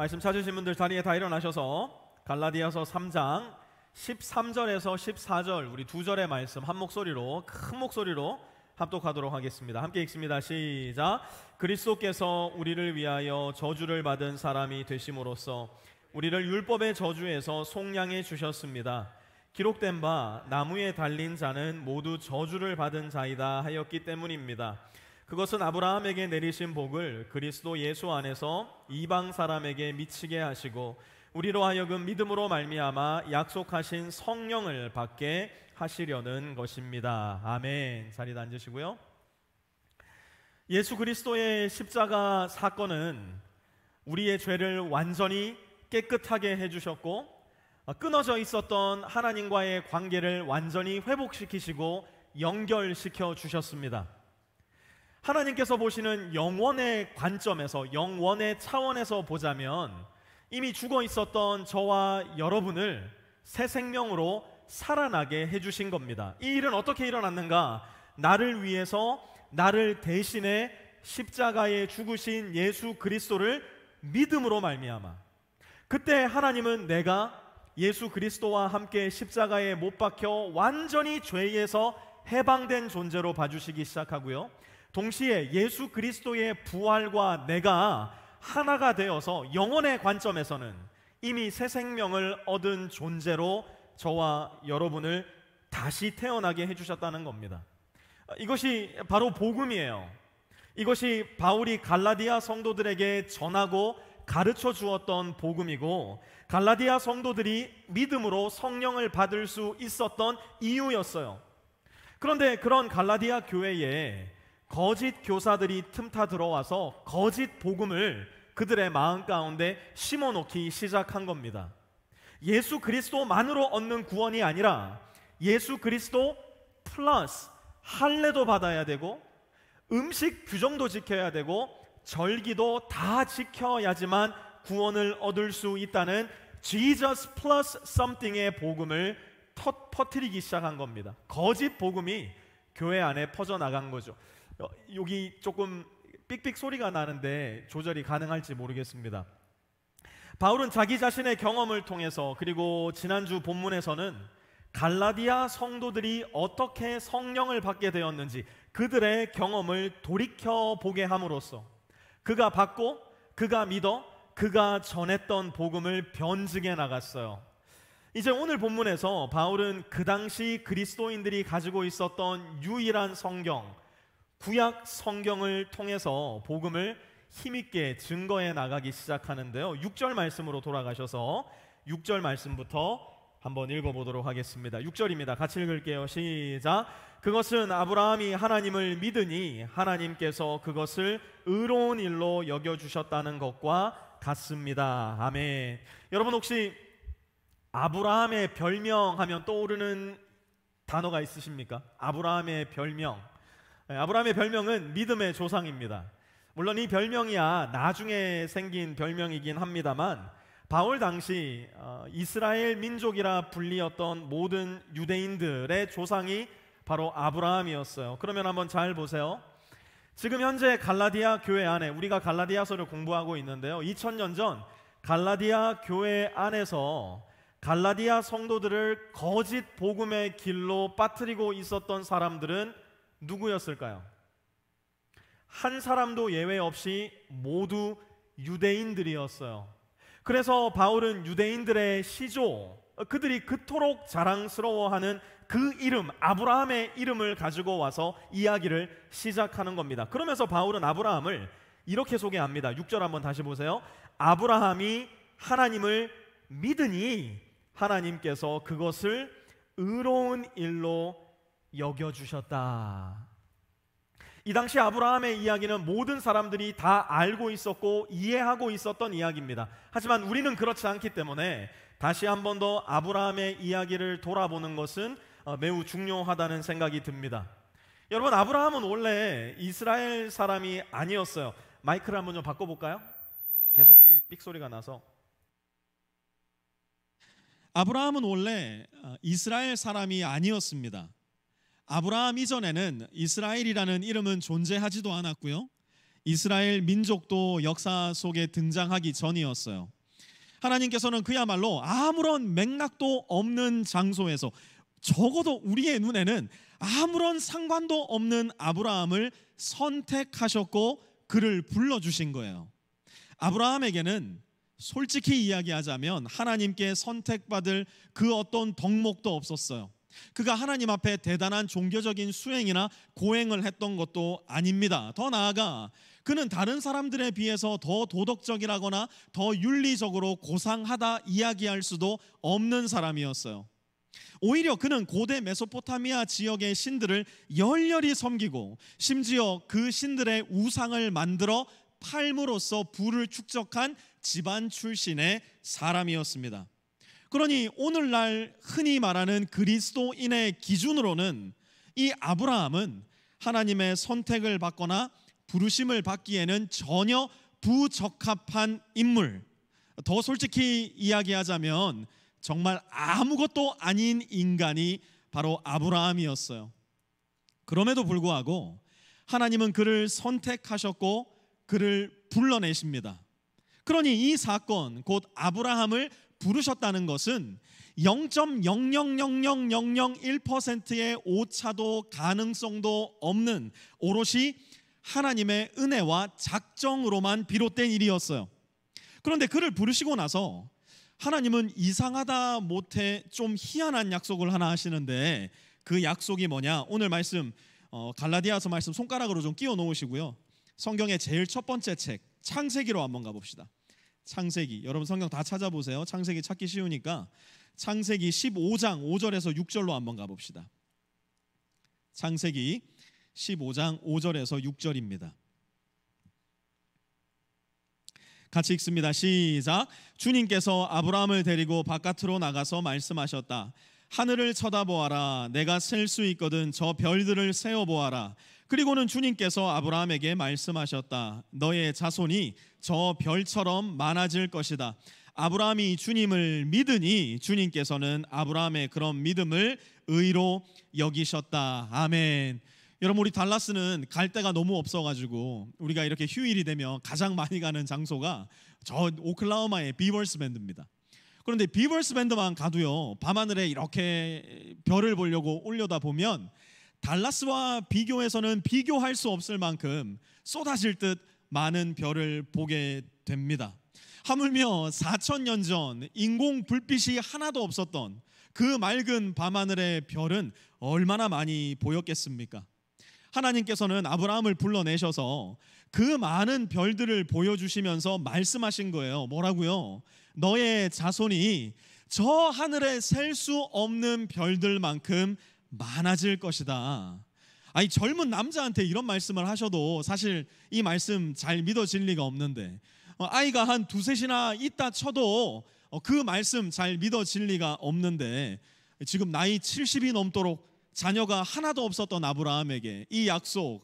말씀 찾으신 분들 자리에 다 일어나셔서 갈라디아서 3장 13절에서 14절 우리 두 절의 말씀 한 목소리로 큰 목소리로 합독하도록 하겠습니다. 함께 읽습니다. 시작. 그리스도께서 우리를 위하여 저주를 받은 사람이 되심으로써 우리를 율법의 저주에서 속량해 주셨습니다. 기록된 바 나무에 달린 자는 모두 저주를 받은 자이다 하였기 때문입니다. 그것은 아브라함에게 내리신 복을 그리스도 예수 안에서 이방 사람에게 미치게 하시고 우리로 하여금 믿음으로 말미암아 약속하신 성령을 받게 하시려는 것입니다. 아멘. 자리에 앉으시고요. 예수 그리스도의 십자가 사건은 우리의 죄를 완전히 깨끗하게 해주셨고 끊어져 있었던 하나님과의 관계를 완전히 회복시키시고 연결시켜 주셨습니다. 하나님께서 보시는 영원의 관점에서, 영원의 차원에서 보자면 이미 죽어 있었던 저와 여러분을 새 생명으로 살아나게 해주신 겁니다. 이 일은 어떻게 일어났는가? 나를 위해서, 나를 대신해 십자가에 죽으신 예수 그리스도를 믿음으로 말미암아, 그때 하나님은 내가 예수 그리스도와 함께 십자가에 못 박혀 완전히 죄에서 해방된 존재로 봐주시기 시작하고요, 동시에 예수 그리스도의 부활과 내가 하나가 되어서 영혼의 관점에서는 이미 새 생명을 얻은 존재로 저와 여러분을 다시 태어나게 해주셨다는 겁니다. 이것이 바로 복음이에요. 이것이 바울이 갈라디아 성도들에게 전하고 가르쳐 주었던 복음이고, 갈라디아 성도들이 믿음으로 성령을 받을 수 있었던 이유였어요. 그런데 그런 갈라디아 교회에 거짓 교사들이 틈타 들어와서 거짓 복음을 그들의 마음 가운데 심어놓기 시작한 겁니다. 예수 그리스도만으로 얻는 구원이 아니라 예수 그리스도 플러스 할례도 받아야 되고 음식 규정도 지켜야 되고 절기도 다 지켜야지만 구원을 얻을 수 있다는 Jesus plus something의 복음을 퍼뜨리기 시작한 겁니다. 거짓 복음이 교회 안에 퍼져나간 거죠. 여기 조금 삑삑 소리가 나는데 조절이 가능할지 모르겠습니다. 바울은 자기 자신의 경험을 통해서, 그리고 지난주 본문에서는 갈라디아 성도들이 어떻게 성령을 받게 되었는지 그들의 경험을 돌이켜보게 함으로써 그가 받고 그가 믿어 그가 전했던 복음을 변증해 나갔어요. 이제 오늘 본문에서 바울은 그 당시 그리스도인들이 가지고 있었던 유일한 성경, 구약 성경을 통해서 복음을 힘있게 증거해 나가기 시작하는데요, 6절 말씀으로 돌아가셔서 6절 말씀부터 한번 읽어보도록 하겠습니다. 6절입니다. 같이 읽을게요. 시작. 그것은 아브라함이 하나님을 믿으니 하나님께서 그것을 의로운 일로 여겨주셨다는 것과 같습니다. 아멘. 여러분 혹시 아브라함의 별명 하면 떠오르는 단어가 있으십니까? 아브라함의 별명. 아브라함의 별명은 믿음의 조상입니다. 물론 이 별명이야 나중에 생긴 별명이긴 합니다만, 바울 당시 이스라엘 민족이라 불리었던 모든 유대인들의 조상이 바로 아브라함이었어요. 그러면 한번 잘 보세요. 지금 현재 갈라디아 교회 안에, 우리가 갈라디아서를 공부하고 있는데요, 2000년 전 갈라디아 교회 안에서 갈라디아 성도들을 거짓 복음의 길로 빠뜨리고 있었던 사람들은 누구였을까요? 한 사람도 예외 없이 모두 유대인들이었어요. 그래서 바울은 유대인들의 시조, 그들이 그토록 자랑스러워하는 그 이름, 아브라함의 이름을 가지고 와서 이야기를 시작하는 겁니다. 그러면서 바울은 아브라함을 이렇게 소개합니다. 6절 한번 다시 보세요. 아브라함이 하나님을 믿으니 하나님께서 그것을 의로운 일로 여겨주셨다. 이 당시 아브라함의 이야기는 모든 사람들이 다 알고 있었고 이해하고 있었던 이야기입니다. 하지만 우리는 그렇지 않기 때문에 다시 한 번 더 아브라함의 이야기를 돌아보는 것은 매우 중요하다는 생각이 듭니다. 여러분, 아브라함은 원래 이스라엘 사람이 아니었어요. 마이크를 한번 좀 바꿔볼까요? 계속 좀 삑소리가 나서. 아브라함은 원래 이스라엘 사람이 아니었습니다. 아브라함 이전에는 이스라엘이라는 이름은 존재하지도 않았고요, 이스라엘 민족도 역사 속에 등장하기 전이었어요. 하나님께서는 그야말로 아무런 맥락도 없는 장소에서, 적어도 우리의 눈에는 아무런 상관도 없는 아브라함을 선택하셨고 그를 불러주신 거예요. 아브라함에게는 솔직히 이야기하자면 하나님께 선택받을 그 어떤 덕목도 없었어요. 그가 하나님 앞에 대단한 종교적인 수행이나 고행을 했던 것도 아닙니다. 더 나아가 그는 다른 사람들에 비해서 더 도덕적이라거나 더 윤리적으로 고상하다 이야기할 수도 없는 사람이었어요. 오히려 그는 고대 메소포타미아 지역의 신들을 열렬히 섬기고 심지어 그 신들의 우상을 만들어 팔므로써 부를 축적한 집안 출신의 사람이었습니다. 그러니 오늘날 흔히 말하는 그리스도인의 기준으로는 이 아브라함은 하나님의 선택을 받거나 부르심을 받기에는 전혀 부적합한 인물, 더 솔직히 이야기하자면 정말 아무것도 아닌 인간이 바로 아브라함이었어요. 그럼에도 불구하고 하나님은 그를 선택하셨고 그를 불러내십니다. 그러니 이 사건, 곧 아브라함을 부르셨다는 것은 0.0000001%의 오차도 가능성도 없는 오롯이 하나님의 은혜와 작정으로만 비롯된 일이었어요. 그런데 그를 부르시고 나서 하나님은 이상하다 못해 좀 희한한 약속을 하나 하시는데, 그 약속이 뭐냐? 오늘 말씀 갈라디아서 말씀 손가락으로 좀 끼워 놓으시고요. 성경의 제일 첫 번째 책 창세기로 한번 가봅시다. 창세기, 여러분 성경 다 찾아보세요. 창세기 찾기 쉬우니까 창세기 15장 5절에서 6절로 한번 가봅시다. 창세기 15장 5절에서 6절입니다. 같이 읽습니다. 시작. 주님께서 아브라함을 데리고 바깥으로 나가서 말씀하셨다. 하늘을 쳐다보아라. 내가 셀 수 있거든 저 별들을 세어보아라. 그리고는 주님께서 아브라함에게 말씀하셨다. 너의 자손이 저 별처럼 많아질 것이다. 아브라함이 주님을 믿으니 주님께서는 아브라함의 그런 믿음을 의로 여기셨다. 아멘. 여러분, 우리 달라스는 갈 데가 너무 없어가지고 우리가 이렇게 휴일이 되면 가장 많이 가는 장소가 저 오클라호마의 비버스 밴드입니다. 그런데 비버스 밴드만 가도요, 밤하늘에 이렇게 별을 보려고 올려다 보면 달라스와 비교해서는 비교할 수 없을 만큼 쏟아질 듯 많은 별을 보게 됩니다. 하물며 4,000년 전 인공 불빛이 하나도 없었던 그 맑은 밤하늘의 별은 얼마나 많이 보였겠습니까? 하나님께서는 아브라함을 불러내셔서 그 많은 별들을 보여주시면서 말씀하신 거예요. 뭐라고요? 너의 자손이 저 하늘에 셀 수 없는 별들만큼 많아질 것이다. 아니, 젊은 남자한테 이런 말씀을 하셔도 사실 이 말씀 잘 믿어질 리가 없는데, 아이가 한 두셋이나 있다 쳐도 그 말씀 잘 믿어질 리가 없는데, 지금 나이 70이 넘도록 자녀가 하나도 없었던 아브라함에게 이 약속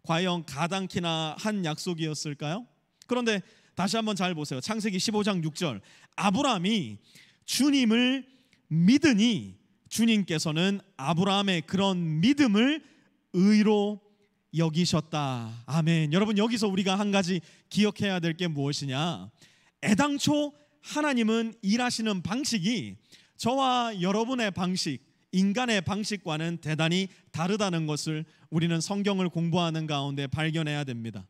과연 가당키나 한 약속이었을까요? 그런데 다시 한번 잘 보세요. 창세기 15장 6절. 아브라함이 주님을 믿으니 주님께서는 아브라함의 그런 믿음을 의로 여기셨다. 아멘. 여러분, 여기서 우리가 한 가지 기억해야 될 게 무엇이냐? 애당초 하나님은 일하시는 방식이 저와 여러분의 방식, 인간의 방식과는 대단히 다르다는 것을 우리는 성경을 공부하는 가운데 발견해야 됩니다.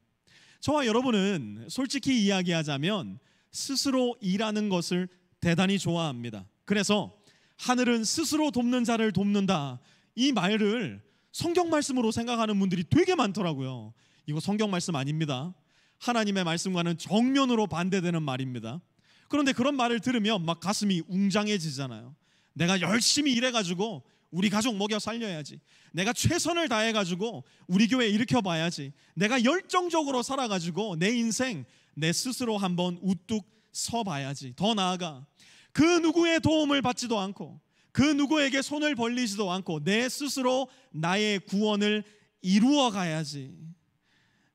저와 여러분은 솔직히 이야기하자면 스스로 일하는 것을 대단히 좋아합니다. 그래서 하늘은 스스로 돕는 자를 돕는다, 이 말을 성경 말씀으로 생각하는 분들이 되게 많더라고요. 이거 성경 말씀 아닙니다. 하나님의 말씀과는 정면으로 반대되는 말입니다. 그런데 그런 말을 들으면 막 가슴이 웅장해지잖아요. 내가 열심히 일해가지고 우리 가족 먹여 살려야지, 내가 최선을 다해가지고 우리 교회 일으켜봐야지, 내가 열정적으로 살아가지고 내 인생 내 스스로 한번 우뚝 서봐야지. 더 나아가 그 누구의 도움을 받지도 않고 그 누구에게 손을 벌리지도 않고 내 스스로 나의 구원을 이루어 가야지.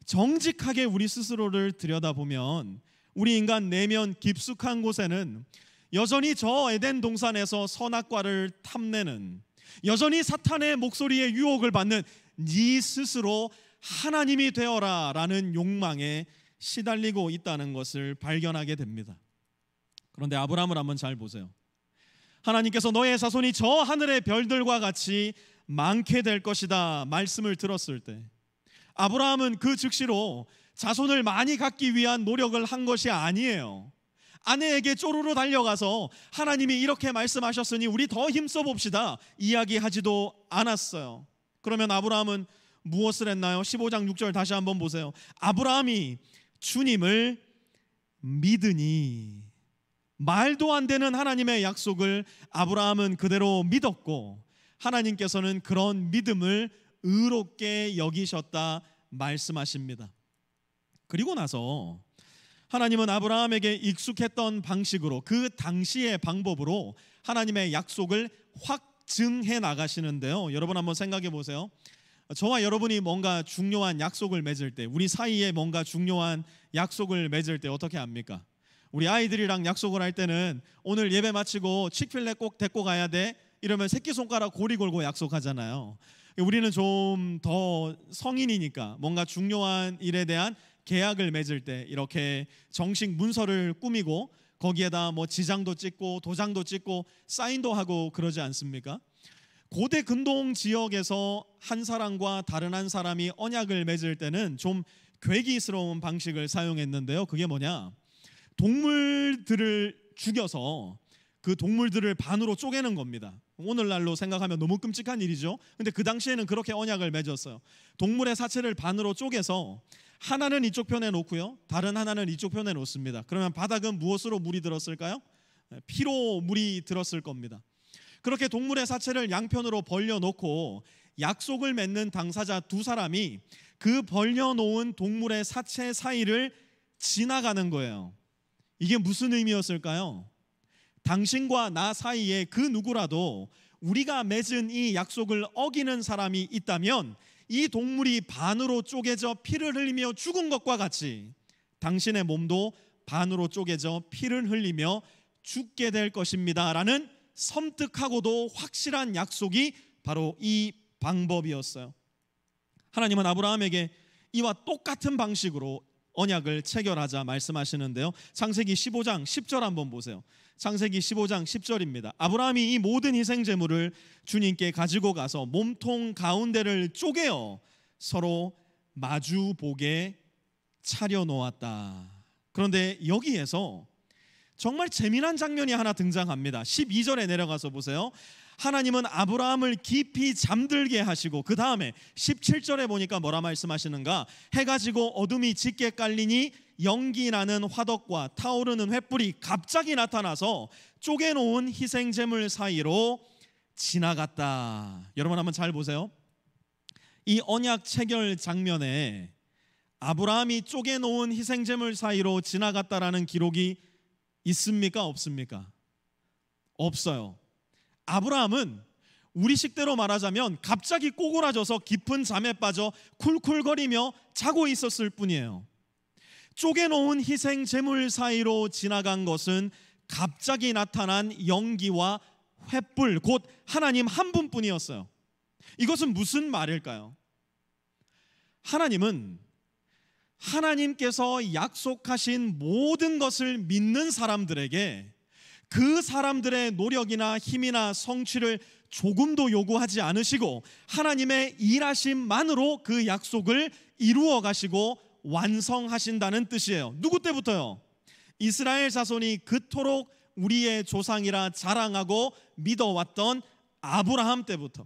정직하게 우리 스스로를 들여다보면 우리 인간 내면 깊숙한 곳에는 여전히 저 에덴 동산에서 선악과를 탐내는, 여전히 사탄의 목소리에 유혹을 받는 네 스스로 하나님이 되어라라는 욕망에 시달리고 있다는 것을 발견하게 됩니다. 그런데 아브라함을 한번 잘 보세요. 하나님께서 너의 자손이 저 하늘의 별들과 같이 많게 될 것이다 말씀을 들었을 때 아브라함은 그 즉시로 자손을 많이 갖기 위한 노력을 한 것이 아니에요. 아내에게 쪼르르 달려가서 하나님이 이렇게 말씀하셨으니 우리 더 힘써 봅시다 이야기하지도 않았어요. 그러면 아브라함은 무엇을 했나요? 15장 6절 다시 한번 보세요. 아브라함이 주님을 믿으니, 말도 안 되는 하나님의 약속을 아브라함은 그대로 믿었고 하나님께서는 그런 믿음을 의롭게 여기셨다 말씀하십니다. 그리고 나서 하나님은 아브라함에게 익숙했던 방식으로, 그 당시의 방법으로 하나님의 약속을 확증해 나가시는데요. 여러분 한번 생각해 보세요. 저와 여러분이 뭔가 중요한 약속을 맺을 때, 우리 사이에 뭔가 중요한 약속을 맺을 때 어떻게 합니까? 우리 아이들이랑 약속을 할 때는 오늘 예배 마치고 치크필레 꼭 데리고 가야 돼 이러면 새끼손가락 고리 걸고 약속하잖아요. 우리는 좀 더 성인이니까 뭔가 중요한 일에 대한 계약을 맺을 때 이렇게 정식 문서를 꾸미고 거기에다 뭐 지장도 찍고 도장도 찍고 사인도 하고 그러지 않습니까? 고대 근동 지역에서 한 사람과 다른 한 사람이 언약을 맺을 때는 좀 괴기스러운 방식을 사용했는데요. 그게 뭐냐? 동물들을 죽여서 그 동물들을 반으로 쪼개는 겁니다. 오늘날로 생각하면 너무 끔찍한 일이죠. 근데 그 당시에는 그렇게 언약을 맺었어요. 동물의 사체를 반으로 쪼개서 하나는 이쪽 편에 놓고요, 다른 하나는 이쪽 편에 놓습니다. 그러면 바닥은 무엇으로 물이 들었을까요? 피로 물이 들었을 겁니다. 그렇게 동물의 사체를 양편으로 벌려놓고 약속을 맺는 당사자 두 사람이 그 벌려놓은 동물의 사체 사이를 지나가는 거예요. 이게 무슨 의미였을까요? 당신과 나 사이에 그 누구라도 우리가 맺은 이 약속을 어기는 사람이 있다면 이 동물이 반으로 쪼개져 피를 흘리며 죽은 것과 같이 당신의 몸도 반으로 쪼개져 피를 흘리며 죽게 될 것입니다 라는 섬뜩하고도 확실한 약속이 바로 이 방법이었어요. 하나님은 아브라함에게 이와 똑같은 방식으로 언약을 체결하자 말씀하시는데요. 창세기 15장 10절 한번 보세요. 창세기 15장 10절입니다. 아브라함이 이 모든 희생 제물을 주님께 가지고 가서 몸통 가운데를 쪼개어 서로 마주 보게 차려 놓았다. 그런데 여기에서 정말 재미난 장면이 하나 등장합니다. 12절에 내려가서 보세요. 하나님은 아브라함을 깊이 잠들게 하시고 그 다음에 17절에 보니까 뭐라 말씀하시는가? 해가 지고 어둠이 짙게 깔리니 연기 나는 화덕과 타오르는 횃불이 갑자기 나타나서 쪼개놓은 희생제물 사이로 지나갔다. 여러분 한번 잘 보세요. 이 언약 체결 장면에 아브라함이 쪼개놓은 희생제물 사이로 지나갔다라는 기록이 있습니까? 없습니까? 없어요. 아브라함은 우리식대로 말하자면 갑자기 꼬꾸라져서 깊은 잠에 빠져 쿨쿨거리며 자고 있었을 뿐이에요. 쪼개놓은 희생 제물 사이로 지나간 것은 갑자기 나타난 연기와 횃불, 곧 하나님 한 분뿐이었어요. 이것은 무슨 말일까요? 하나님은 하나님께서 약속하신 모든 것을 믿는 사람들에게 그 사람들의 노력이나 힘이나 성취를 조금도 요구하지 않으시고 하나님의 일하심만으로 그 약속을 이루어 가시고 완성하신다는 뜻이에요. 누구 때부터요? 이스라엘 자손이 그토록 우리의 조상이라 자랑하고 믿어왔던 아브라함 때부터.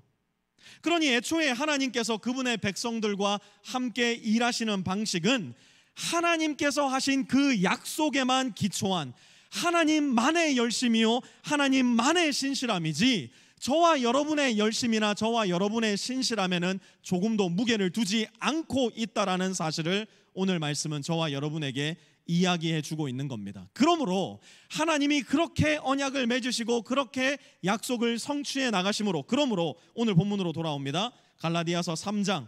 그러니 애초에 하나님께서 그분의 백성들과 함께 일하시는 방식은 하나님께서 하신 그 약속에만 기초한 하나님만의 열심이요 하나님만의 신실함이지 저와 여러분의 열심이나 저와 여러분의 신실함에는 조금도 무게를 두지 않고 있다라는 사실을 오늘 말씀은 저와 여러분에게 이야기해 주고 있는 겁니다. 그러므로 하나님이 그렇게 언약을 맺으시고 그렇게 약속을 성취해 나가심으로, 그러므로 오늘 본문으로 돌아옵니다. 갈라디아서 3장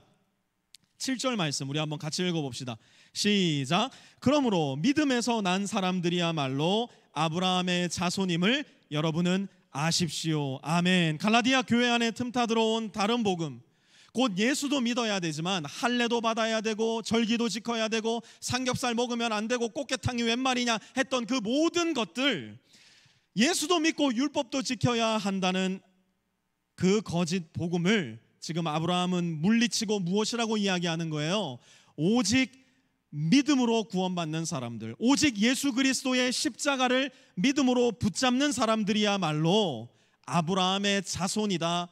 7절 말씀 우리 한번 같이 읽어봅시다. 시작. 그러므로 믿음에서 난 사람들이야말로 아브라함의 자손임을 여러분은 아십시오. 아멘. 갈라디아 교회 안에 틈타 들어온 다른 복음, 곧 예수도 믿어야 되지만 할례도 받아야 되고 절기도 지켜야 되고 삼겹살 먹으면 안 되고 꽃게탕이 웬 말이냐 했던 그 모든 것들, 예수도 믿고 율법도 지켜야 한다는 그 거짓 복음을 지금 아브라함은 물리치고 무엇이라고 이야기하는 거예요? 오직 믿음으로 구원받는 사람들, 오직 예수 그리스도의 십자가를 믿음으로 붙잡는 사람들이야말로 아브라함의 자손이다,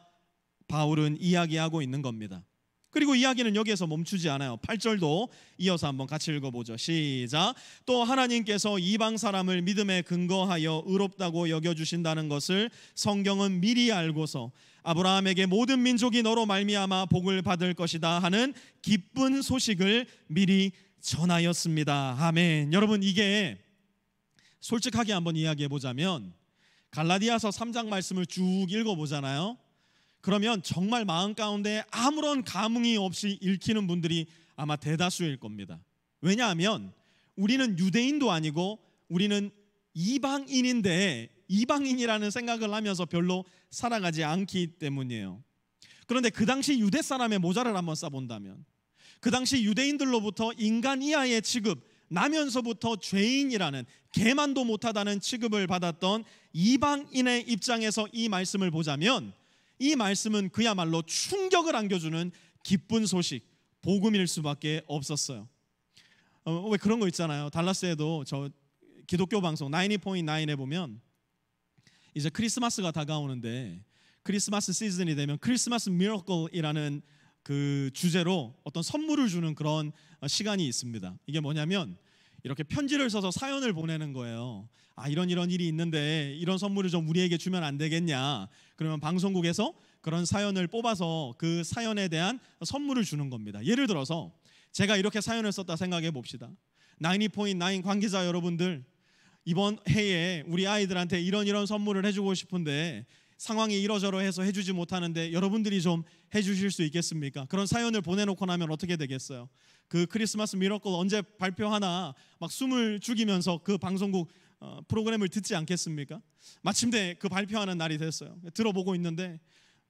바울은 이야기하고 있는 겁니다. 그리고 이야기는 여기에서 멈추지 않아요. 8절도 이어서 한번 같이 읽어보죠. 시작. 또 하나님께서 이방 사람을 믿음에 근거하여 의롭다고 여겨주신다는 것을 성경은 미리 알고서 아브라함에게 모든 민족이 너로 말미암아 복을 받을 것이다 하는 기쁜 소식을 미리 전하였습니다. 아멘. 여러분, 이게 솔직하게 한번 이야기해 보자면 갈라디아서 3장 말씀을 쭉 읽어보잖아요. 그러면 정말 마음 가운데 아무런 감흥이 없이 읽히는 분들이 아마 대다수일 겁니다. 왜냐하면 우리는 유대인도 아니고 우리는 이방인인데 이방인이라는 생각을 하면서 별로 살아가지 않기 때문이에요. 그런데 그 당시 유대 사람의 모자를 한번 써본다면, 그 당시 유대인들로부터 인간 이하의 취급, 나면서부터 죄인이라는, 개만도 못하다는 취급을 받았던 이방인의 입장에서 이 말씀을 보자면 이 말씀은 그야말로 충격을 안겨주는 기쁜 소식, 복음일 수밖에 없었어요. 왜 그런 거 있잖아요. 달라스에도 저 기독교 방송 90.9에 보면 이제 크리스마스가 다가오는데 크리스마스 시즌이 되면 크리스마스 미러클이라는 그 주제로 어떤 선물을 주는 그런 시간이 있습니다. 이게 뭐냐면 이렇게 편지를 써서 사연을 보내는 거예요. 이런 일이 있는데 이런 선물을 좀 우리에게 주면 안 되겠냐. 그러면 방송국에서 그런 사연을 뽑아서 그 사연에 대한 선물을 주는 겁니다. 예를 들어서 제가 이렇게 사연을 썼다 생각해 봅시다. 90.9 관계자 여러분들, 이번 해에 우리 아이들한테 이런 선물을 해주고 싶은데 상황이 이러저러해서 해주지 못하는데 여러분들이 좀 해주실 수 있겠습니까? 그런 사연을 보내놓고 나면 어떻게 되겠어요? 그 크리스마스 미러클 언제 발표하나 막 숨을 죽이면서 그 방송국 프로그램을 듣지 않겠습니까? 마침내 그 발표하는 날이 됐어요. 들어보고 있는데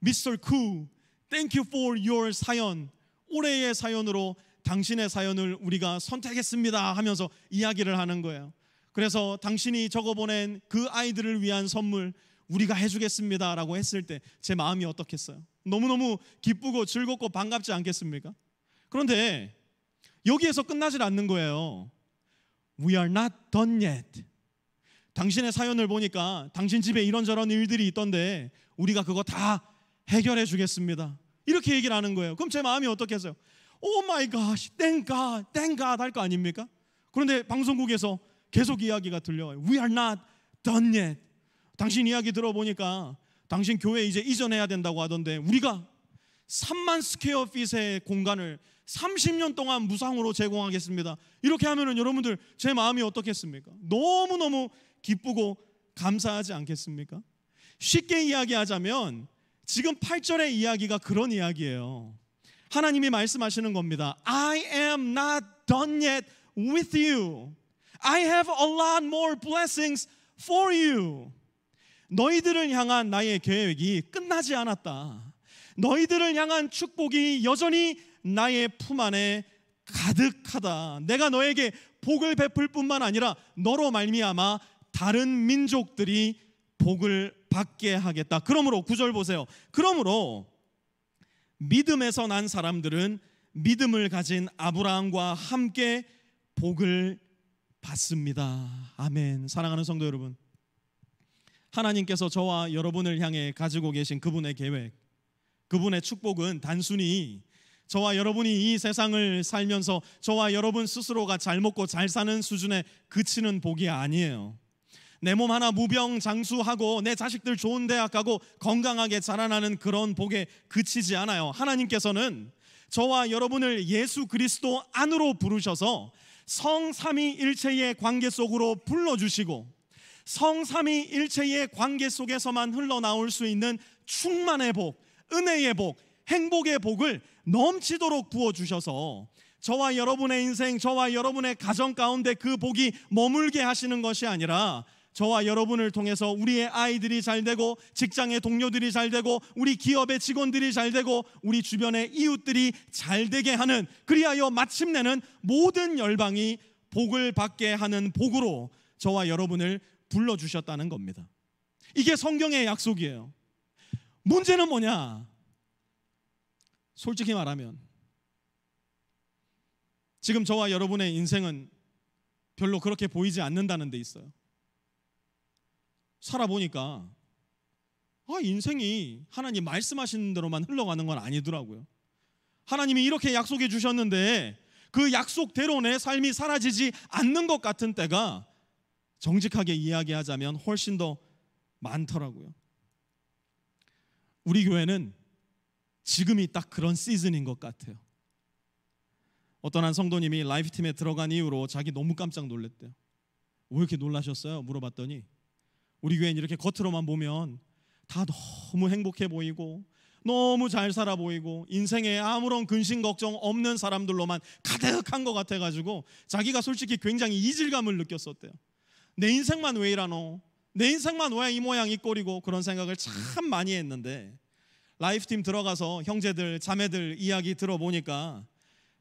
Mr. Koo, thank you for your 사연, 올해의 사연으로 당신의 사연을 우리가 선택했습니다 하면서 이야기를 하는 거예요. 그래서 당신이 적어보낸 그 아이들을 위한 선물 우리가 해주겠습니다 라고 했을 때 제 마음이 어떻겠어요? 너무너무 기쁘고 즐겁고 반갑지 않겠습니까? 그런데 여기에서 끝나질 않는 거예요. We are not done yet. 당신의 사연을 보니까 당신 집에 이런저런 일들이 있던데 우리가 그거 다 해결해 주겠습니다, 이렇게 얘기를 하는 거예요. 그럼 제 마음이 어떻겠어요? Oh my gosh, thank God, thank God 할 거 아닙니까? 그런데 방송국에서 계속 이야기가 들려와요. We are not done yet. 당신 이야기 들어보니까 당신 교회 이제 이전해야 된다고 하던데 우리가 3만 스퀘어 핏의 공간을 30년 동안 무상으로 제공하겠습니다. 이렇게 하면은 여러분들 제 마음이 어떻겠습니까? 너무너무 기쁘고 감사하지 않겠습니까? 쉽게 이야기하자면 지금 8절의 이야기가 그런 이야기예요. 하나님이 말씀하시는 겁니다. I am not done yet with you. I have a lot more blessings for you. 너희들을 향한 나의 계획이 끝나지 않았다. 너희들을 향한 축복이 여전히 나의 품 안에 가득하다. 내가 너에게 복을 베풀 뿐만 아니라 너로 말미암아 다른 민족들이 복을 받게 하겠다. 그러므로 9절 보세요. 그러므로 믿음에서 난 사람들은 믿음을 가진 아브라함과 함께 복을 받습니다. 아멘. 사랑하는 성도 여러분, 하나님께서 저와 여러분을 향해 가지고 계신 그분의 계획, 그분의 축복은 단순히 저와 여러분이 이 세상을 살면서 저와 여러분 스스로가 잘 먹고 잘 사는 수준에 그치는 복이 아니에요. 내 몸 하나 무병장수하고 내 자식들 좋은 대학 가고 건강하게 자라나는 그런 복에 그치지 않아요. 하나님께서는 저와 여러분을 예수 그리스도 안으로 부르셔서 성삼위일체의 관계 속으로 불러주시고 성삼위일체의 관계 속에서만 흘러나올 수 있는 충만의 복, 은혜의 복, 행복의 복을 넘치도록 부어주셔서 저와 여러분의 인생, 저와 여러분의 가정 가운데 그 복이 머물게 하시는 것이 아니라 저와 여러분을 통해서 우리의 아이들이 잘 되고, 직장의 동료들이 잘 되고, 우리 기업의 직원들이 잘 되고, 우리 주변의 이웃들이 잘 되게 하는, 그리하여 마침내는 모든 열방이 복을 받게 하는 복으로 저와 여러분을 불러주셨다는 겁니다. 이게 성경의 약속이에요. 문제는 뭐냐? 솔직히 말하면 지금 저와 여러분의 인생은 별로 그렇게 보이지 않는다는 데 있어요. 살아보니까 인생이 하나님 말씀하시는 대로만 흘러가는 건 아니더라고요. 하나님이 이렇게 약속해 주셨는데 그 약속대로 내 삶이 사라지지 않는 것 같은 때가 정직하게 이야기하자면 훨씬 더 많더라고요. 우리 교회는 지금이 딱 그런 시즌인 것 같아요. 어떤 한 성도님이 라이프팀에 들어간 이후로 자기 너무 깜짝 놀랐대요. 왜 이렇게 놀라셨어요? 물어봤더니 우리 교회는 이렇게 겉으로만 보면 다 너무 행복해 보이고 너무 잘 살아 보이고 인생에 아무런 근심 걱정 없는 사람들로만 가득한 것 같아가지고 자기가 솔직히 굉장히 이질감을 느꼈었대요. 내 인생만 왜 이러노? 내 인생만 왜 이 모양 이 꼴이고, 그런 생각을 참 많이 했는데 라이프팀 들어가서 형제들 자매들 이야기 들어보니까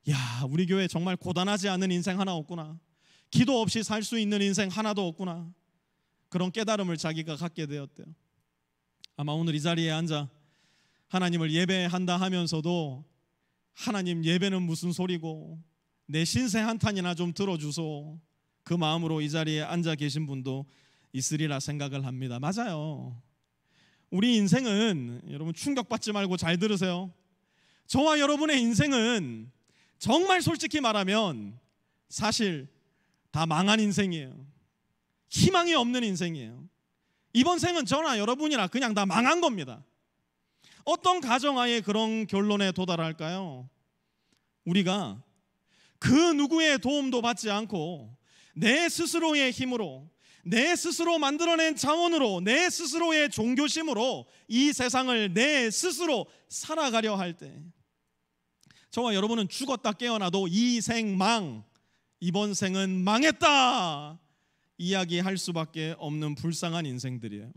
야, 우리 교회 정말 고단하지 않은 인생 하나 없구나, 기도 없이 살 수 있는 인생 하나도 없구나, 그런 깨달음을 자기가 갖게 되었대요. 아마 오늘 이 자리에 앉아 하나님을 예배한다 하면서도 하나님 예배는 무슨 소리고 내 신세 한탄이나 좀 들어주소, 그 마음으로 이 자리에 앉아 계신 분도 있으리라 생각을 합니다. 맞아요. 우리 인생은, 여러분 충격받지 말고 잘 들으세요. 저와 여러분의 인생은 정말 솔직히 말하면 사실 다 망한 인생이에요. 희망이 없는 인생이에요. 이번 생은 저나 여러분이나 그냥 다 망한 겁니다. 어떤 가정하에 그런 결론에 도달할까요? 우리가 그 누구의 도움도 받지 않고 내 스스로의 힘으로, 내 스스로 만들어낸 자원으로, 내 스스로의 종교심으로 이 세상을 내 스스로 살아가려 할 때, 저와 여러분은 죽었다 깨어나도 이 생 망, 이번 생은 망했다 이야기할 수밖에 없는 불쌍한 인생들이에요.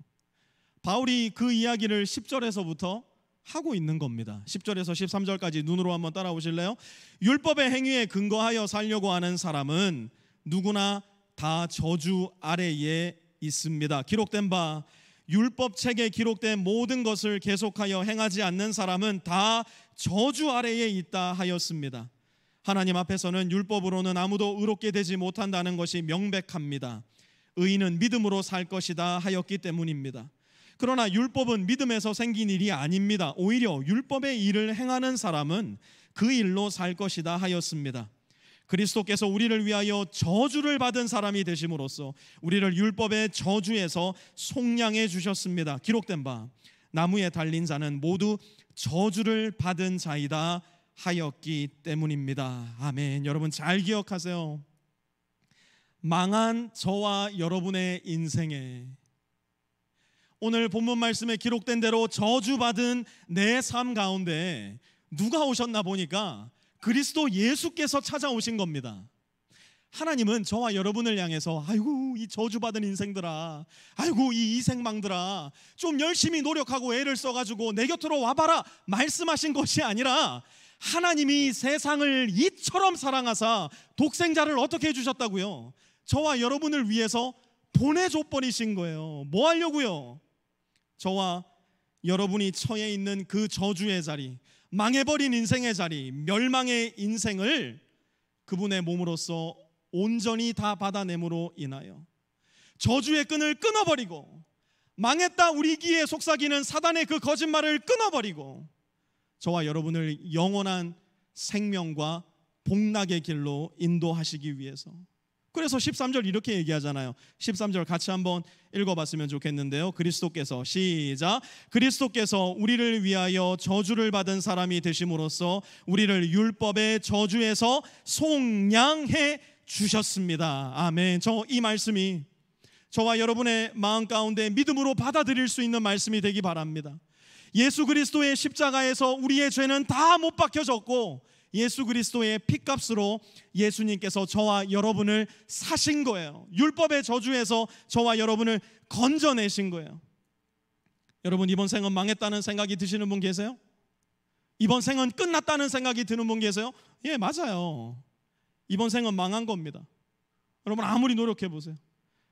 바울이 그 이야기를 10절에서부터 하고 있는 겁니다. 10절에서 13절까지 눈으로 한번 따라오실래요? 율법의 행위에 근거하여 살려고 하는 사람은 누구나 다 저주 아래에 있습니다. 기록된 바 율법책에 기록된 모든 것을 계속하여 행하지 않는 사람은 다 저주 아래에 있다 하였습니다. 하나님 앞에서는 율법으로는 아무도 의롭게 되지 못한다는 것이 명백합니다. 의인은 믿음으로 살 것이다 하였기 때문입니다. 그러나 율법은 믿음에서 생긴 일이 아닙니다. 오히려 율법의 일을 행하는 사람은 그 일로 살 것이다 하였습니다. 그리스도께서 우리를 위하여 저주를 받은 사람이 되심으로써 우리를 율법의 저주에서 속량해 주셨습니다. 기록된 바 나무에 달린 자는 모두 저주를 받은 자이다 하였기 때문입니다. 아멘. 여러분 잘 기억하세요. 망한 저와 여러분의 인생에 오늘 본문 말씀에 기록된 대로 저주받은 내 삶 가운데 누가 오셨나 보니까 그리스도 예수께서 찾아오신 겁니다. 하나님은 저와 여러분을 향해서 아이고 이 저주받은 인생들아, 아이고 이 이생망들아, 좀 열심히 노력하고 애를 써가지고 내 곁으로 와봐라 말씀하신 것이 아니라, 하나님이 세상을 이처럼 사랑하사 독생자를 어떻게 해주셨다고요? 저와 여러분을 위해서 보내줘 버리신 거예요. 뭐 하려고요? 저와 여러분이 처해 있는 그 저주의 자리, 망해버린 인생의 자리, 멸망의 인생을 그분의 몸으로써 온전히 다 받아냄으로 인하여 저주의 끈을 끊어버리고, 망했다 우리 귀에 속삭이는 사단의 그 거짓말을 끊어버리고 저와 여러분을 영원한 생명과 복락의 길로 인도하시기 위해서. 그래서 13절 이렇게 얘기하잖아요. 13절 같이 한번 읽어봤으면 좋겠는데요. 그리스도께서, 시작, 그리스도께서 우리를 위하여 저주를 받은 사람이 되심으로써 우리를 율법의 저주에서 속량해 주셨습니다. 아멘. 이 말씀이 저와 여러분의 마음 가운데 믿음으로 받아들일 수 있는 말씀이 되기 바랍니다. 예수 그리스도의 십자가에서 우리의 죄는 다 못 박혀졌고 예수 그리스도의 피값으로 예수님께서 저와 여러분을 사신 거예요. 율법의 저주에서 저와 여러분을 건져내신 거예요. 여러분, 이번 생은 망했다는 생각이 드시는 분 계세요? 이번 생은 끝났다는 생각이 드는 분 계세요? 예, 맞아요. 이번 생은 망한 겁니다. 여러분, 아무리 노력해 보세요.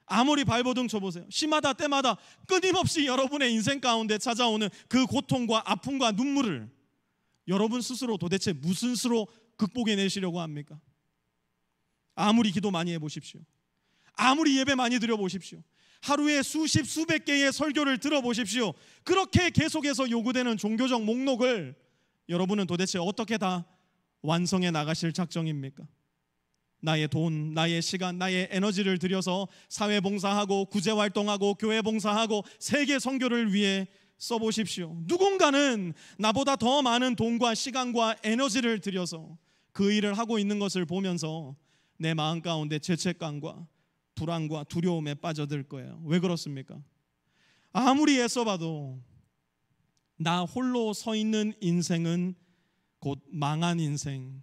아무리 발버둥 쳐보세요. 시마다 때마다 끊임없이 여러분의 인생 가운데 찾아오는 그 고통과 아픔과 눈물을 여러분 스스로 도대체 무슨 수로 극복해내시려고 합니까? 아무리 기도 많이 해보십시오. 아무리 예배 많이 드려보십시오. 하루에 수십 수백 개의 설교를 들어보십시오. 그렇게 계속해서 요구되는 종교적 목록을 여러분은 도대체 어떻게 다 완성해 나가실 작정입니까? 나의 돈, 나의 시간, 나의 에너지를 들여서 사회봉사하고 구제활동하고 교회봉사하고 세계 선교를 위해 써보십시오. 누군가는 나보다 더 많은 돈과 시간과 에너지를 들여서 그 일을 하고 있는 것을 보면서 내 마음 가운데 죄책감과 불안과 두려움에 빠져들 거예요. 왜 그렇습니까? 아무리 애써봐도 나 홀로 서 있는 인생은 곧 망한 인생,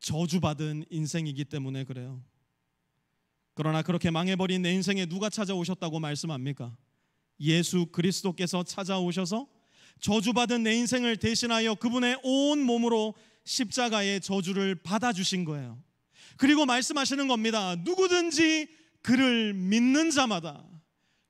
저주받은 인생이기 때문에 그래요. 그러나 그렇게 망해버린 내 인생에 누가 찾아오셨다고 말씀합니까? 예수 그리스도께서 찾아오셔서 저주받은 내 인생을 대신하여 그분의 온 몸으로 십자가의 저주를 받아주신 거예요. 그리고 말씀하시는 겁니다. 누구든지 그를 믿는 자마다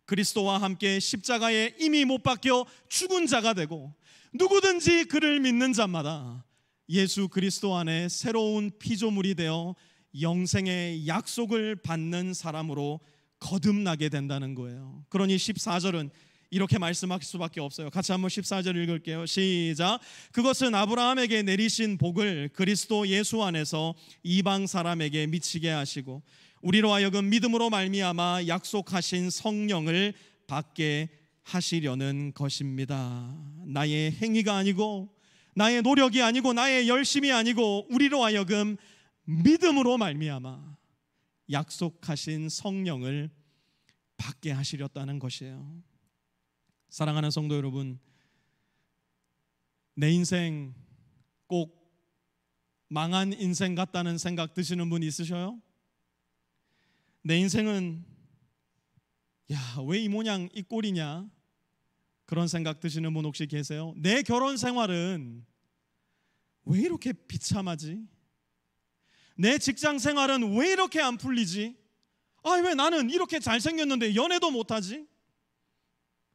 그리스도와 함께 십자가에 이미 못 박혀 죽은 자가 되고, 누구든지 그를 믿는 자마다 예수 그리스도 안에 새로운 피조물이 되어 영생의 약속을 받는 사람으로 거듭나게 된다는 거예요. 그러니 14절은 이렇게 말씀할 수밖에 없어요. 같이 한번 14절 읽을게요. 시작. 그것은 아브라함에게 내리신 복을 그리스도 예수 안에서 이방 사람에게 미치게 하시고 우리로 하여금 믿음으로 말미암아 약속하신 성령을 받게 하시려는 것입니다. 나의 행위가 아니고 나의 노력이 아니고 나의 열심이 아니고 우리로 하여금 믿음으로 말미암아 약속하신 성령을 받게 하시렸다는 것이에요. 사랑하는 성도 여러분, 내 인생 꼭 망한 인생 같다는 생각 드시는 분 있으셔요? 내 인생은 왜 이 모양 이 꼴이냐, 그런 생각 드시는 분 혹시 계세요? 내 결혼 생활은 왜 이렇게 비참하지? 내 직장 생활은 왜 이렇게 안 풀리지? 왜 나는 이렇게 잘생겼는데 연애도 못하지?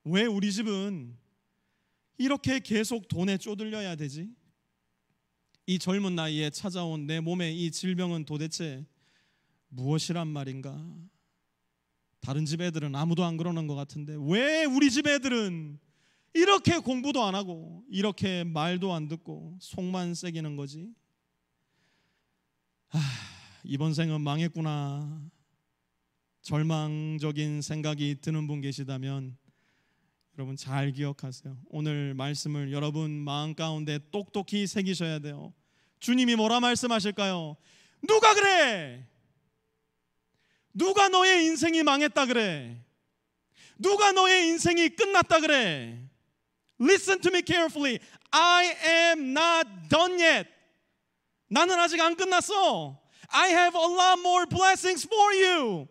왜 우리 집은 이렇게 계속 돈에 쪼들려야 되지? 이 젊은 나이에 찾아온 내 몸의 이 질병은 도대체 무엇이란 말인가? 다른 집 애들은 아무도 안 그러는 것 같은데 왜 우리 집 애들은 이렇게 공부도 안 하고 이렇게 말도 안 듣고 속만 새기는 거지? 이번 생은 망했구나, 절망적인 생각이 드는 분 계시다면 여러분 잘 기억하세요. 오늘 말씀을 여러분 마음 가운데 똑똑히 새기셔야 돼요. 주님이 뭐라 말씀하실까요? 누가 그래? 누가 너의 인생이 망했다 그래? 누가 너의 인생이 끝났다 그래? Listen to me carefully. I am not done yet. 나는 아직 안 끝났어. I have a lot more blessings for you.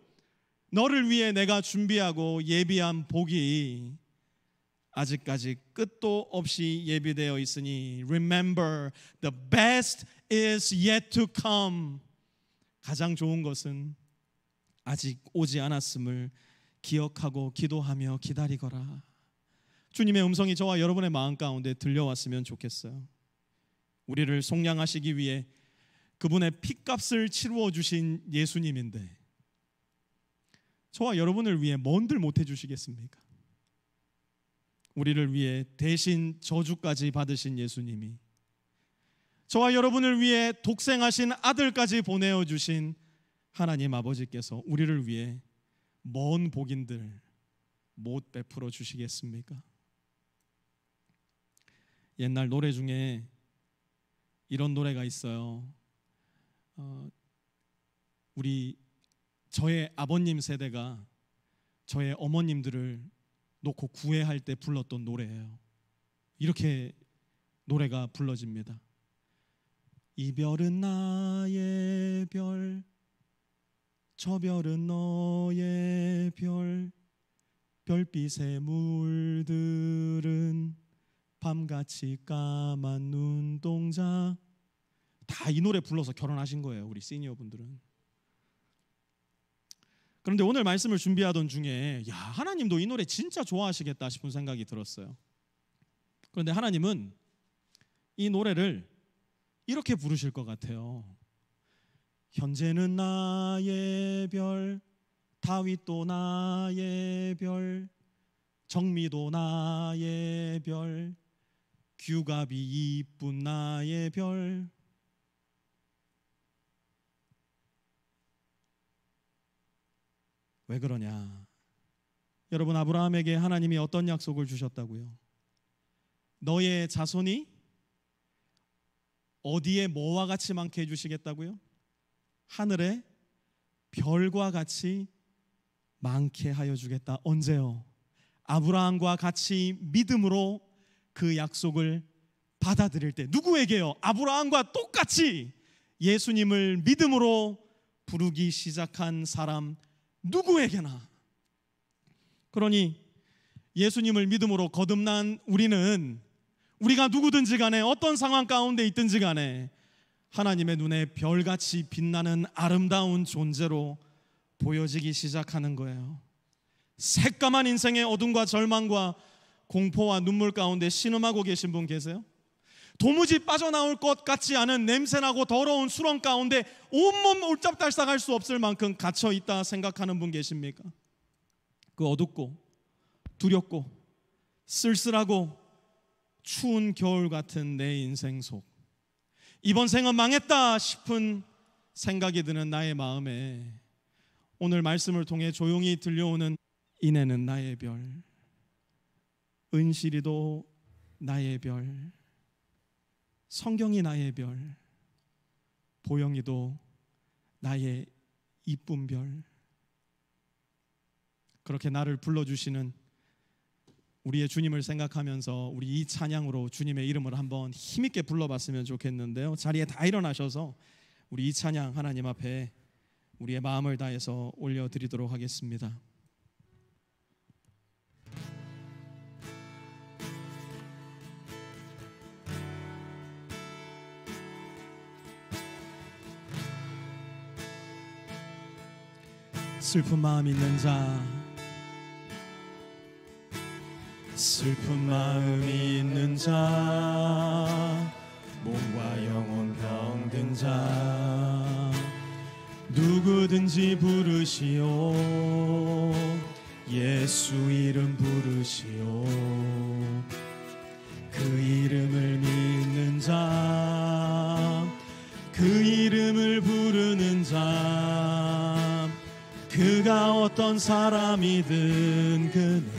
너를 위해 내가 준비하고 예비한 복이 아직까지 끝도 없이 예비되어 있으니 Remember, the best is yet to come. 가장 좋은 것은 아직 오지 않았음을 기억하고 기도하며 기다리거라. 주님의 음성이 저와 여러분의 마음 가운데 들려왔으면 좋겠어요. 우리를 속량하시기 위해 그분의 피값을 치루어 주신 예수님인데 저와 여러분을 위해 뭔들 못해 주시겠습니까? 우리를 위해 대신 저주까지 받으신 예수님이 저와 여러분을 위해 독생하신 아들까지 보내어 주신 하나님 아버지께서 우리를 위해 먼 복인들 못 베풀어 주시겠습니까? 옛날 노래 중에 이런 노래가 있어요. 저의 아버님 세대가 저의 어머님들을 놓고 구애할 때 불렀던 노래예요. 이렇게 노래가 불러집니다. 이 별은 나의 별, 저 별은 너의 별, 별빛의 물들은 밤같이 까만 눈동자. 다 이 노래 불러서 결혼하신 거예요, 우리 시니어분들은. 그런데 오늘 말씀을 준비하던 중에 야, 하나님도 이 노래 진짜 좋아하시겠다 싶은 생각이 들었어요. 그런데 하나님은 이 노래를 이렇게 부르실 것 같아요. 현재는 나의 별, 다윗도 나의 별, 정미도 나의 별, 규갑이 이쁜 나의 별. 왜 그러냐? 여러분, 아브라함에게 하나님이 어떤 약속을 주셨다고요? 너의 자손이 어디에 뭐와 같이 많게 해주시겠다고요? 하늘에 별과 같이 많게 하여 주겠다. 언제요? 아브라함과 같이 믿음으로 그 약속을 받아들일 때. 누구에게요? 아브라함과 똑같이 예수님을 믿음으로 부르기 시작한 사람 누구에게나. 그러니 예수님을 믿음으로 거듭난 우리는 우리가 누구든지 간에 어떤 상황 가운데 있든지 간에 하나님의 눈에 별같이 빛나는 아름다운 존재로 보여지기 시작하는 거예요. 새까만 인생의 어둠과 절망과 공포와 눈물 가운데 신음하고 계신 분 계세요? 도무지 빠져나올 것 같지 않은 냄새나고 더러운 수렁 가운데 온몸 올잡달싹할 수 없을 만큼 갇혀있다 생각하는 분 계십니까? 그 어둡고 두렵고 쓸쓸하고 추운 겨울 같은 내 인생 속, 이번 생은 망했다 싶은 생각이 드는 나의 마음에 오늘 말씀을 통해 조용히 들려오는 이내는 나의 별, 은실이도 나의 별, 성경이 나의 별, 보영이도 나의 이쁜 별, 그렇게 나를 불러주시는 우리의 주님을 생각하면서 우리 이 찬양으로 주님의 이름을 한번 힘있게 불러봤으면 좋겠는데요. 자리에 다 일어나셔서 우리 이 찬양 하나님 앞에 우리의 마음을 다해서 올려드리도록 하겠습니다. 슬픈 마음 있는 자, 슬픈 마음이 있는 자, 몸과 영혼 병든 자, 누구든지 부르시오, 예수 이름 부르시오. 그 이름을 믿는 자, 그 이름을 부르는 자, 그가 어떤 사람이든 그는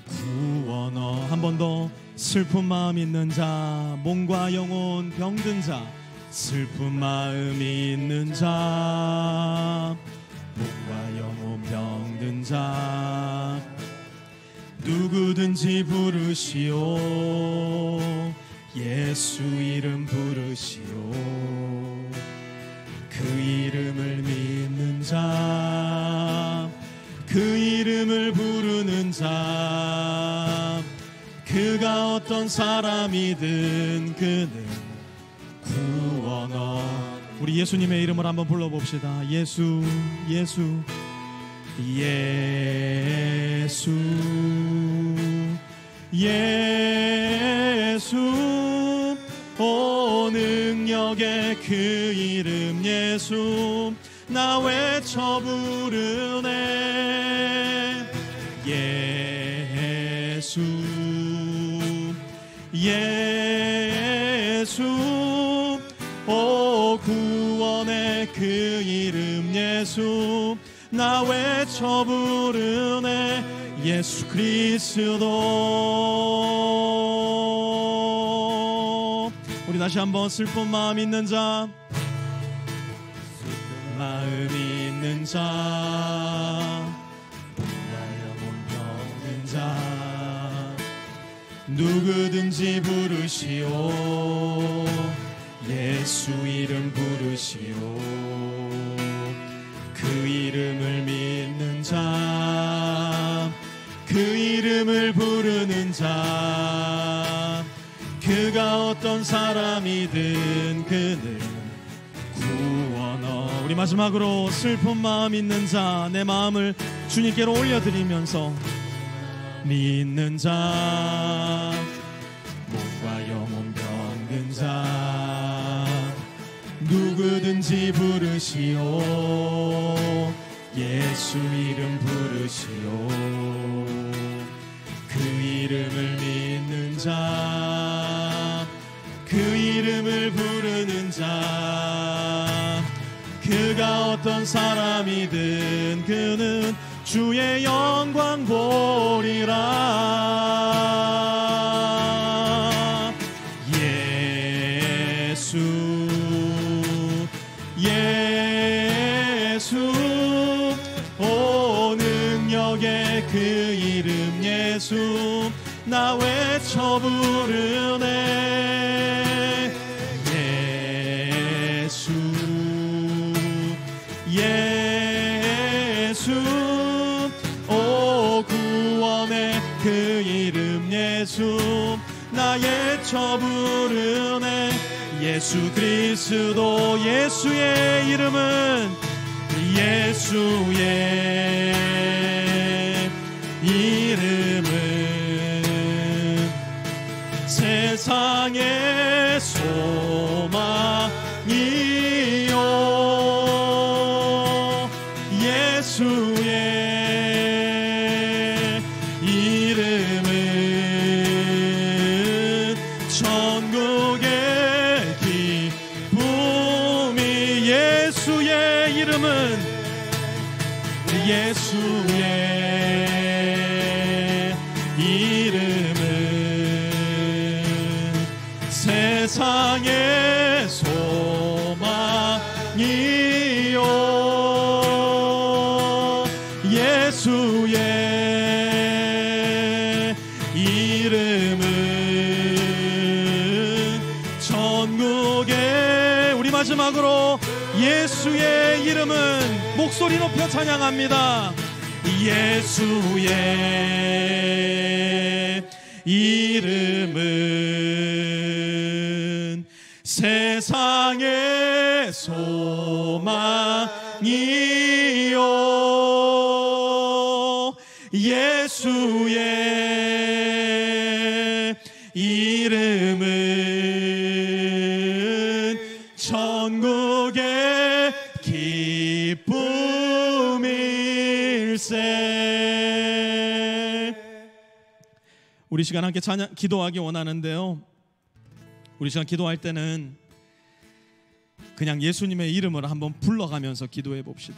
구원어. 한 번 더. 슬픈 마음 있는 자, 몸과 영혼 병든 자, 슬픈 마음이 있는 자, 몸과 영혼 병든 자, 누구든지 부르시오, 예수 이름 부르시오. 그 이름을 믿는 자, 그 이름을 부르는 자, 그가 어떤 사람이든 그는 구원어. 우리 예수님의 이름을 한번 불러봅시다. 예수, 예수, 예수, 예수. 오 능력의 그 이름 예수, 나 외쳐 부르네. 예수, 예수. 오 구원의 그 이름 예수, 나 외쳐 부르네. 예수 그리스도. 우리 다시 한번. 슬픈 마음 있는 자, 슬픈 마음 있는 자, 영혼 병든 자, 누구든지 부르시오, 예수 이름 부르시오. 그 이름을 믿는 자, 그 이름을 부르는 자, 그가 어떤 사람이든 그는 구원어. 우리 마지막으로 슬픈 마음 있는 자, 내 마음을 주님께로 올려드리면서 믿는 자, 몸과 영혼 병든 자, 누구든지 부르시오. 예수 이름 부르시오. 그 이름을 믿는 자, 그 이름을 부르는 자, 그가 어떤 사람이든 그는 주의 영광 보리라. 예수 예수 오 능력의 그 이름 예수 나 외쳐 부르네. 예수 예수 오 구원의 그 이름 예수 나 외쳐 부르네. 예수 그리스도 예수의 이름은 예수의 이름은 세상의 소망이요. 예수의 이름은 천국의 기쁨이. 예수의 이름은 예수의 이름은 세상의 소망이요. 예수의 이름은 천국의. 우리 마지막으로 예수의 이름은 목소리 높여 찬양합니다. 예수의 이름은 세상의 소망이요. 예수의 이름은 천국의 기쁨일세. 우리 시간 함께 기도하기 원하는데요, 우리 시간 기도할 때는 그냥 예수님의 이름을 한번 불러가면서 기도해 봅시다.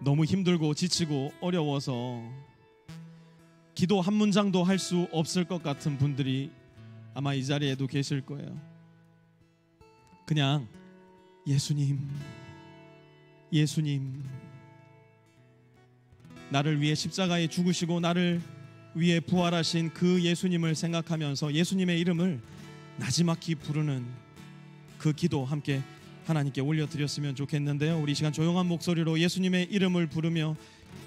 너무 힘들고 지치고 어려워서 기도 한 문장도 할 수 없을 것 같은 분들이 아마 이 자리에도 계실 거예요. 그냥 예수님, 예수님, 나를 위해 십자가에 죽으시고 나를 위해 부활하신 그 예수님을 생각하면서 예수님의 이름을 나지막히 부르는 그 기도 함께 하나님께 올려드렸으면 좋겠는데요. 우리 시간 조용한 목소리로 예수님의 이름을 부르며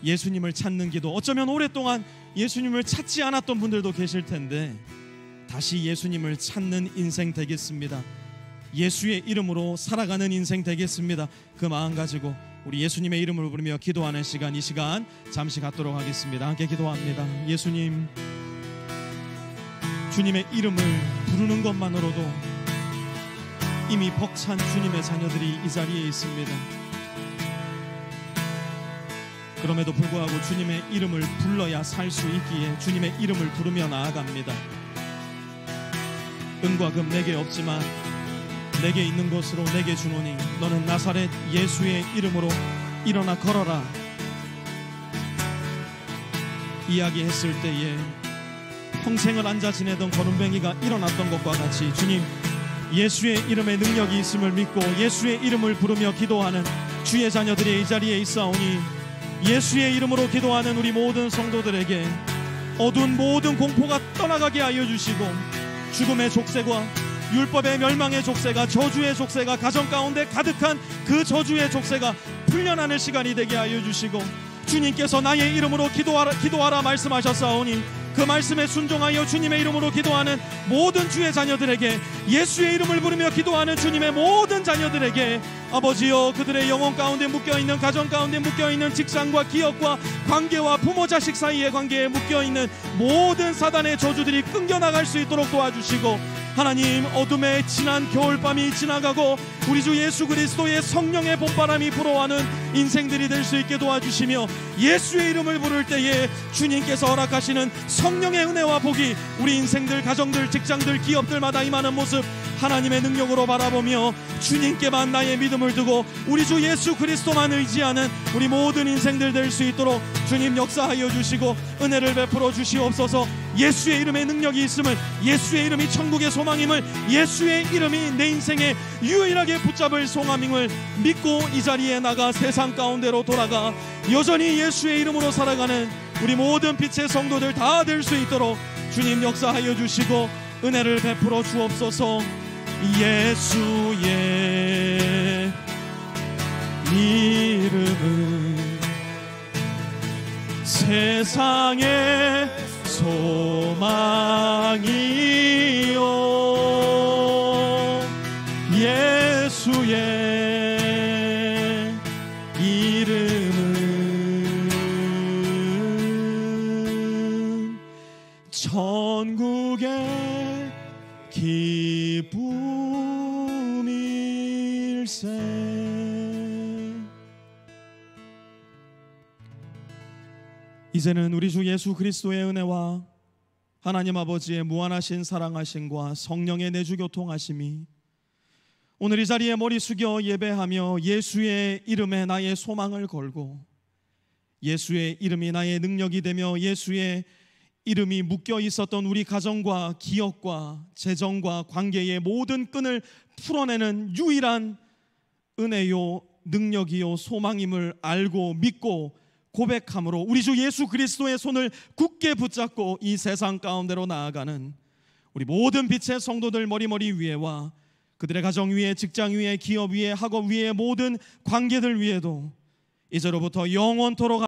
예수님을 찾는 기도. 어쩌면 오랫동안 예수님을 찾지 않았던 분들도 계실 텐데 다시 예수님을 찾는 인생 되겠습니다. 예수의 이름으로 살아가는 인생 되겠습니다. 그 마음 가지고 우리 예수님의 이름을 부르며 기도하는 시간, 이 시간 잠시 갖도록 하겠습니다. 함께 기도합니다. 예수님, 주님의 이름을 부르는 것만으로도 이미 벅찬 주님의 자녀들이 이 자리에 있습니다. 그럼에도 불구하고 주님의 이름을 불러야 살 수 있기에 주님의 이름을 부르며 나아갑니다. 은과 금 내게 없지만 내게 있는 것으로 내게 주노니 너는 나사렛 예수의 이름으로 일어나 걸어라 이야기했을 때에 평생을 앉아 지내던 거름뱅이가 일어났던 것과 같이 주님, 예수의 이름에 능력이 있음을 믿고 예수의 이름을 부르며 기도하는 주의 자녀들이 이 자리에 있사오니 예수의 이름으로 기도하는 우리 모든 성도들에게 어두운 모든 공포가 떠나가게 하여 주시고 죽음의 족쇄와 율법의 멸망의 족쇄가, 저주의 족쇄가, 가정 가운데 가득한 그 저주의 족쇄가 풀려나는 시간이 되게 하여 주시고, 주님께서 나의 이름으로 기도하라 말씀하셨사오니 그 말씀에 순종하여 주님의 이름으로 기도하는 모든 주의 자녀들에게, 예수의 이름을 부르며 기도하는 주님의 모든 자녀들에게 아버지여, 그들의 영혼 가운데 묶여있는, 가정 가운데 묶여있는 직장과 기업과 관계와 부모 자식 사이의 관계에 묶여있는 모든 사단의 저주들이 끊겨나갈 수 있도록 도와주시고, 하나님, 어둠의 진한 겨울밤이 지나가고 우리 주 예수 그리스도의 성령의 봄바람이 불어와는 인생들이 될 수 있게 도와주시며, 예수의 이름을 부를 때에 주님께서 허락하시는 성령의 은혜와 복이 우리 인생들, 가정들, 직장들, 기업들마다 임하는 모습 하나님의 능력으로 바라보며 주님께만 나의 믿음을 두고 우리 주 예수 그리스도만 의지하는 우리 모든 인생들 될 수 있도록 주님 역사하여 주시고 은혜를 베풀어 주시옵소서. 예수의 이름에 능력이 있음을, 예수의 이름이 천국의 소망임을, 예수의 이름이 내 인생에 유일하게 붙잡을 소망임을 믿고 이 자리에 나가 세상 가운데로 돌아가 여전히 예수의 이름으로 살아가는 우리 모든 빛의 성도들 다 될 수 있도록 주님 역사하여 주시고 은혜를 베풀어 주옵소서. 예수의 이름은 세상의 소망이요, 예수의 이름은 천국의 기쁨일세. 이제는 우리 주 예수 그리스도의 은혜와 하나님 아버지의 무한하신 사랑하심과 성령의 내주 교통하심이 오늘 이 자리에 머리 숙여 예배하며 예수의 이름에 나의 소망을 걸고 예수의 이름이 나의 능력이 되며 예수의 이름이 묶여 있었던 우리 가정과 기업과 재정과 관계의 모든 끈을 풀어내는 유일한 은혜요, 능력이요, 소망임을 알고 믿고 고백함으로 우리 주 예수 그리스도의 손을 굳게 붙잡고 이 세상 가운데로 나아가는 우리 모든 빛의 성도들 머리 위에와 그들의 가정 위에, 직장 위에, 기업 위에, 학업 위에, 모든 관계들 위에도 이제로부터 영원토록